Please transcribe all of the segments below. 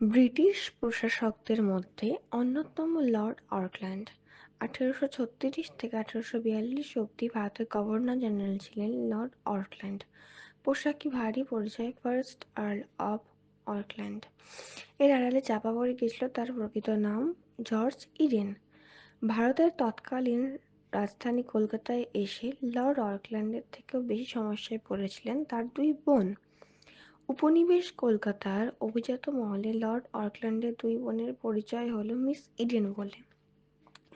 British প্রশাসকদের মধ্যে অন্যতম Lord Auckland 1836 থেকে 1842 অবধি ভারতের গভর্নর জেনারেল ছিলেন লর্ড অকল্যান্ড। পোশাকি ভারী পরিচয় ফার্স্ট আর্ল অব অকল্যান্ড এর আড়ালে চাপা পড়ে গিয়েছিল তার প্রকৃত নাম জর্জ ইডেন। ভারতের তৎকালীন রাজধানী কলকাতায় এসে লর্ড অকল্যান্ডের থেকেও বেশি সমস্যায় পড়েছিলেন তার দুই বোন। উপনিবেশ কলকাতার অভিজাত মহলে লর্ড অকল্যান্ডের দুই বোনের পরিচয় হল মিস ইডেন বলে।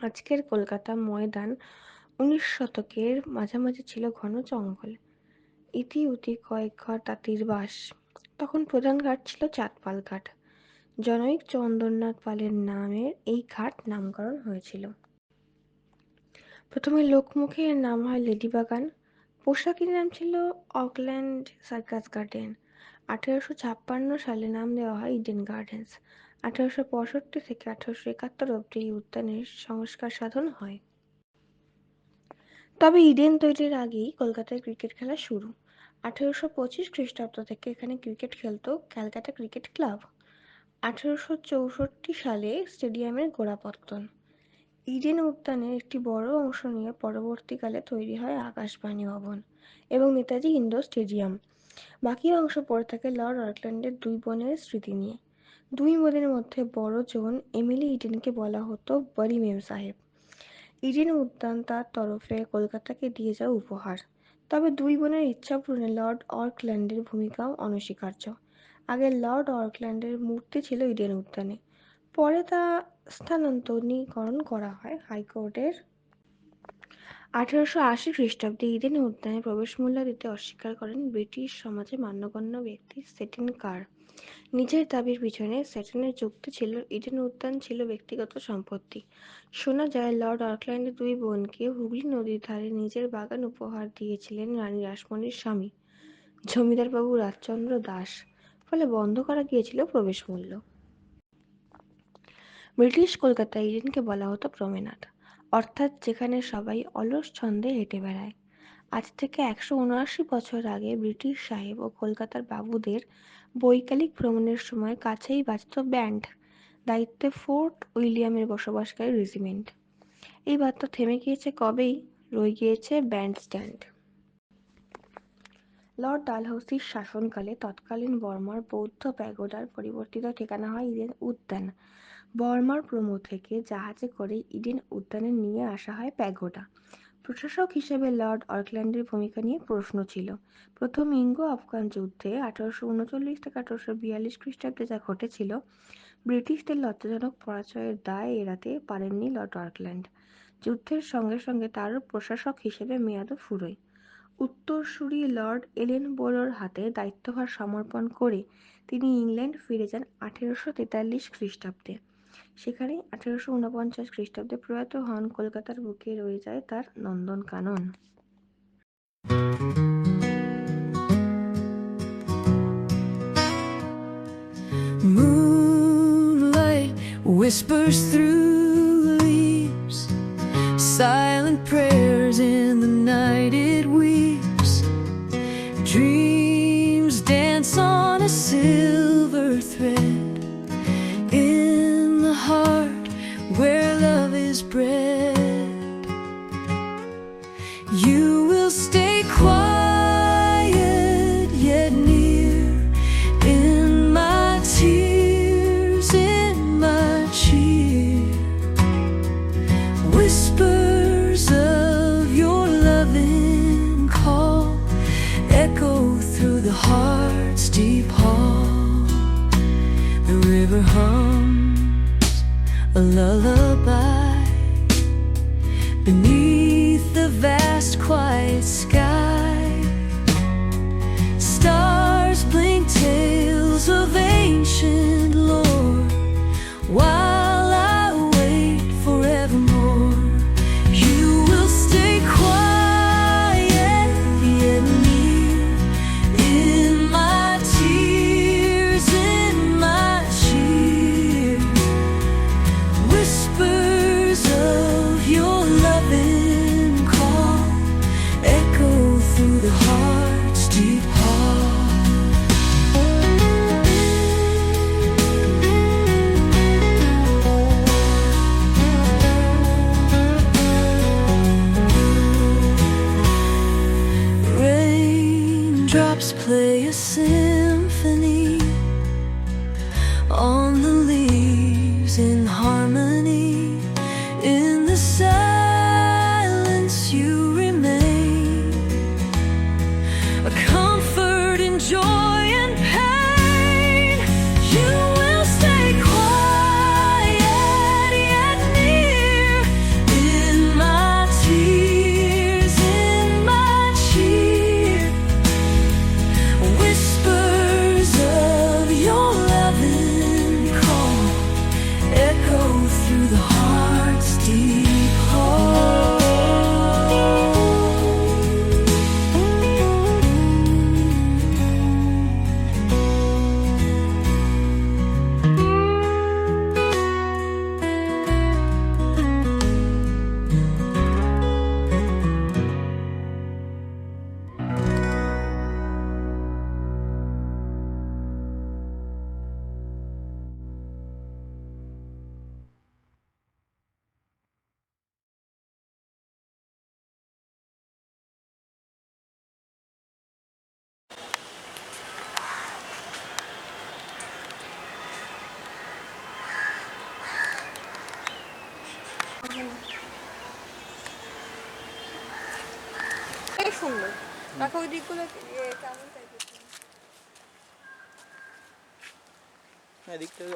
আজকের কলকাতা ময়দান 19 শতকের মাঝামাঝি ছিল ঘন জঙ্গল, ইতি উতি কয়েক ঘর তাঁতির বাস। তখন প্রধান ঘাট ছিল চাঁদপাল ঘাট। জনৈক চন্দ্রনাথ পালের নামের এই ঘাট নামকরণ হয়েছিল। প্রথমে লোকমুখে এর নাম হয় লেডি বাগান। পোশাকের নাম ছিল অকল্যান্ড সার্কাস গার্ডেন। 1856 সালে নাম দেওয়া হয় ইডেন গার্ডেন্স। 1865 থেকে 1871 অবধি এই উদ্যানের সংস্কার সাধন হয়। তবে ইডেন তৈরির আগেই কলকাতায় ক্রিকেট খেলা শুরু। 1825 খ্রিস্টাব্দ থেকে এখানে ক্রিকেট খেলত ক্যালকাটা ক্রিকেট ক্লাব। 1864 সালে স্টেডিয়ামের গোড়াপত্তন। ইডেন উদ্যানের একটি বড় অংশ নিয়ে পরবর্তীকালে তৈরি হয় আকাশবাণী ভবন এবং নেতাজি ইন্ডোর স্টেডিয়াম। বাকি অংশ পড়ে থাকে লর্ড অকল্যান্ডের দুই বোনের স্মৃতি নিয়ে। দুই বোনের মধ্যে বড় জন এমিলি ইডেনকে বলা হতো বড়ি মেম সাহেব। ইডেন উদ্যান তার তরফে কলকাতাকে দিয়ে যাওয়া উপহার। তবে দুই বোনের ইচ্ছা পূরণে লর্ড অকল্যান্ডের ভূমিকাও অনস্বীকার্য। আগে লর্ড অকল্যান্ডের মূর্তি ছিল ইডেন উদ্যানে, পরে তা স্থানান্তরীকরণ করা হয় হাইকোর্টের। 1880 খ্রিস্টাব্দে ইডেন উদ্যানে প্রবেশ মূল্য দিতে অস্বীকার করেন ব্রিটিশ সমাজে মান্যগণ্য ব্যক্তি সেটিন কার। নিজের দাবির পিছনে সেটিনের যুক্তি ছিল ইডেন উদ্যান ছিল ব্যক্তিগত সম্পত্তি। শোনা যায় লর্ড অকল্যান্ডের দুই বোনকে হুগলি নদীর ধারে নিজের বাগান উপহার দিয়েছিলেন রানী রাসমণির স্বামী জমিদারবাবু রাজচন্দ্র দাস, ফলে বন্ধ করা গিয়েছিল প্রবেশ মূল্য। ব্রিটিশ কলকাতায় ইডেনকে বলা হতো প্রমেনাড, অর্থাৎ যেখানে সবাই অলস ছন্দে হেঁটে বেড়ায়। আজ থেকে 179 বছর আগে ব্রিটিশ সাহেব ও কলকাতার বাবুদের বৈকালিক ভ্রমণের সময় কাছেই বাজত ব্যান্ড, দায়িত্বে ফোর্ট উইলিয়ামের বসবাসকারী রেজিমেন্ট। এই বার্তা থেমে গিয়েছে কবেই, রয়ে গিয়েছে ব্যান্ড স্ট্যান্ড। লর্ড ডালহৌসির শাসনকালে তৎকালীন বর্মার বৌদ্ধ প্যাগোডার পরিবর্তিত ঠিকানা হয় ইডেন উদ্যান। বর্মার প্রমো থেকে জাহাজে করে ইডেন উদ্যানে নিয়ে আসা হয় প্যাগোডা। প্রশাসক হিসেবে লর্ড অকল্যান্ডের ভূমিকা নিয়ে প্রশ্ন ছিল। প্রথম ইঙ্গো আফগান যুদ্ধে 1839 থেকে 1842 খ্রিস্টাব্দে যা ঘটেছিল, ব্রিটিশদের লজ্জাজনক পরাজয়ের দায় এড়াতে পারেননি লর্ড অকল্যান্ড। যুদ্ধের সঙ্গে সঙ্গে তারও প্রশাসক হিসেবে মেয়াদও ফুরোয়। উত্তরসূরি লর্ড এলেনবোরোর হাতে দায়িত্বভার সমর্পণ করে তিনি ইংল্যান্ড ফিরে যান 1843 খ্রিস্টাব্দে। সেখানেই 1849 খ্রিস্টাব্দে প্রয়াত হন। কলকাতার বুকে রয়ে যায় তার Nandankanan. Moonlight whispers through the leaves, silent prayers in the night it weaves. Dreams dance on a silver thread in the heart where love is bred. You will stay quiet yet near in my tears, in my cheer. Whispers of your loving call echo through the heart's deep hall. The river hums a lullaby beneath the vast quiet sky. Stars blink tales of ancient lore while I wait forevermore. You will stay quiet yet near in my tears, in my cheer. Whispers of your loving call echo through কাকা ওই দিকগুলো কেমন টাইপের? এদিক থেকে